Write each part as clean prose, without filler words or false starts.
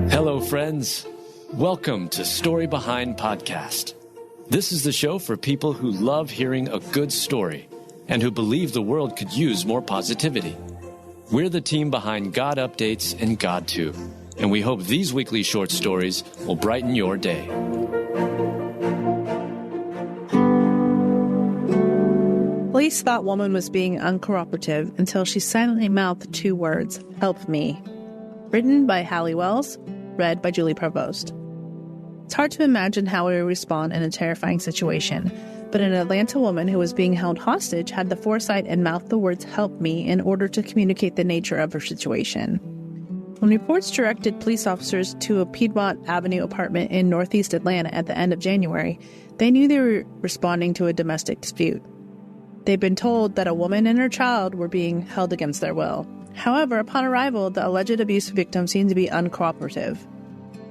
Hello, friends. Welcome to Story Behind Podcast. This is the show for people who love hearing a good story and who believe the world could use more positivity. We're the team behind God Updates and God Too, and we hope these weekly short stories will brighten your day. Police thought woman was being uncooperative until she silently mouthed two words, "Help me." Written by Hallie Wells, read by Julie Provost. It's hard to imagine how we would respond in a terrifying situation, but an Atlanta woman who was being held hostage had the foresight and mouthed the words "help me" in order to communicate the nature of her situation. When reports directed police officers to a Piedmont Avenue apartment in northeast Atlanta at the end of January, they knew they were responding to a domestic dispute. They'd been told that a woman and her child were being held against their will. However, upon arrival, the alleged abuse victim seemed to be uncooperative.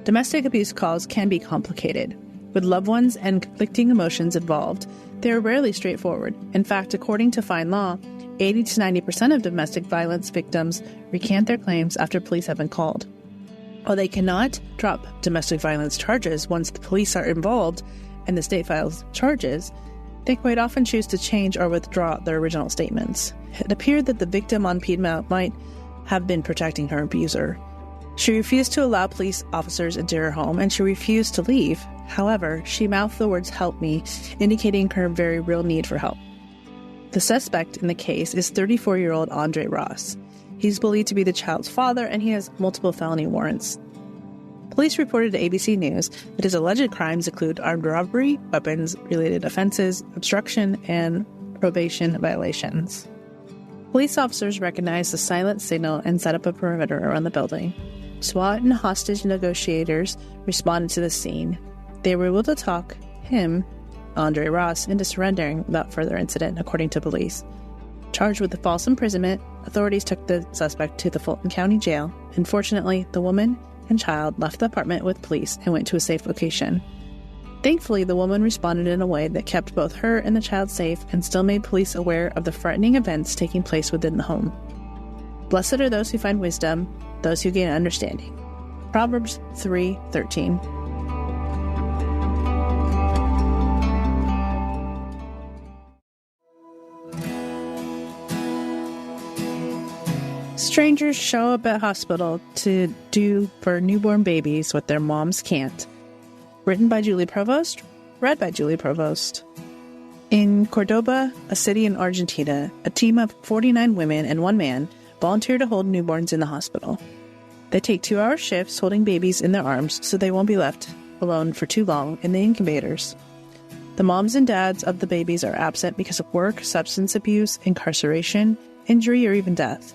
Domestic abuse calls can be complicated. With loved ones and conflicting emotions involved, they are rarely straightforward. In fact, according to fine law, 80 to 90% of domestic violence victims recant their claims after police have been called. While they cannot drop domestic violence charges once the police are involved and the state files charges, they quite often choose to change or withdraw their original statements. It appeared that the victim on Piedmont might have been protecting her abuser. She refused to allow police officers into her home, and she refused to leave. However, she mouthed the words "help me," indicating her very real need for help. The suspect in the case is 34-year-old Andre Ross. He's believed to be the child's father, and he has multiple felony warrants. Police reported to ABC News that his alleged crimes include armed robbery, weapons-related offenses, obstruction, and probation violations. Police officers recognized the silent signal and set up a perimeter around the building. SWAT and hostage negotiators responded to the scene. They were able to talk him, Andre Ross, into surrendering without further incident, according to police. Charged with the false imprisonment, authorities took the suspect to the Fulton County Jail. Unfortunately, the woman and child left the apartment with police and went to a safe location. Thankfully, the woman responded in a way that kept both her and the child safe and still made police aware of the frightening events taking place within the home. Blessed are those who find wisdom, those who gain understanding. Proverbs 3:13. Strangers show up at hospital to do for newborn babies what their moms can't. Written by Julie Provost, read by Julie Provost. In Cordoba, a city in Argentina, a team of 49 women and one man volunteer to hold newborns in the hospital. They take 2-hour shifts holding babies in their arms so they won't be left alone for too long in the incubators. The moms and dads of the babies are absent because of work, substance abuse, incarceration, injury, or even death.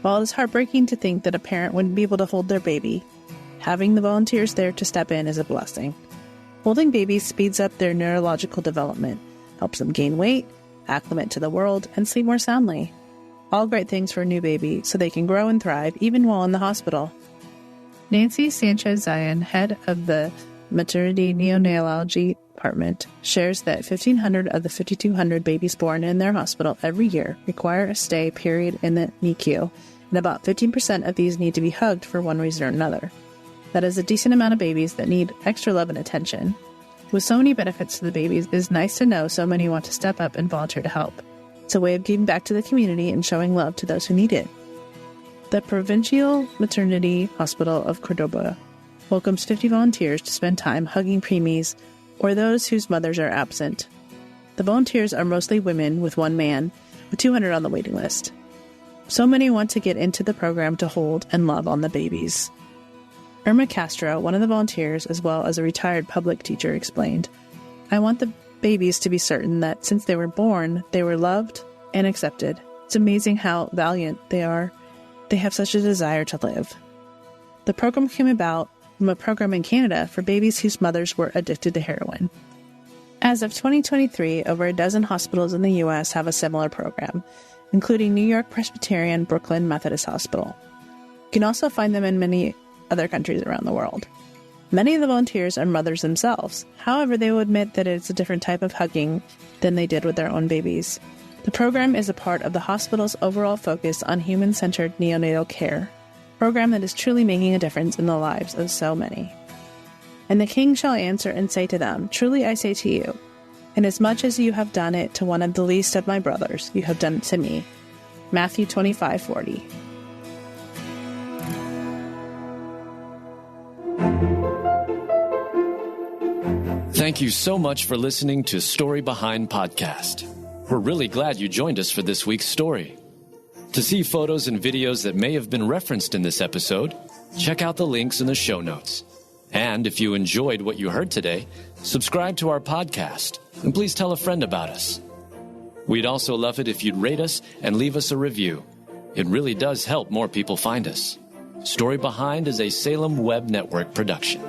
While it is heartbreaking to think that a parent wouldn't be able to hold their baby, having the volunteers there to step in is a blessing. Holding babies speeds up their neurological development, helps them gain weight, acclimate to the world, and sleep more soundly. All great things for a new baby so they can grow and thrive even while in the hospital. Nancy Sanchez-Zion, head of the Maternity Neonatology Department, shares that 1,500 of the 5,200 babies born in their hospital every year require a stay period in the NICU, and about 15% of these need to be hugged for one reason or another. That is a decent amount of babies that need extra love and attention. With so many benefits to the babies, it is nice to know so many want to step up and volunteer to help. It's a way of giving back to the community and showing love to those who need it. The Provincial Maternity Hospital of Cordoba welcomes 50 volunteers to spend time hugging preemies or those whose mothers are absent. The volunteers are mostly women with one man, with 200 on the waiting list. So many want to get into the program to hold and love on the babies. Irma Castro, one of the volunteers, as well as a retired public teacher, explained, "I want the babies to be certain that since they were born, they were loved and accepted. It's amazing how valiant they are. They have such a desire to live." The program came about from a program in Canada for babies whose mothers were addicted to heroin. As of 2023, over a dozen hospitals in the U.S. have a similar program, including New York Presbyterian Brooklyn Methodist Hospital. You can also find them in many other countries around the world. Many of the volunteers are mothers themselves. However, they will admit that it's a different type of hugging than they did with their own babies. The program is a part of the hospital's overall focus on human-centered neonatal care. program that is truly making a difference in the lives of so many. And the king shall answer and say to them, Truly I say to you, inasmuch as you have done it to one of the least of my brothers, you have done it to me. Matthew 25:40. Thank you so much for listening to Story Behind Podcast. We're really glad you joined us for this week's story. To see photos and videos that may have been referenced in this episode, check out the links in the show notes. And if you enjoyed what you heard today, subscribe to our podcast, and please tell a friend about us. We'd also love it if you'd rate us and leave us a review. It really does help more people find us. Story Behind is a Salem Web Network production.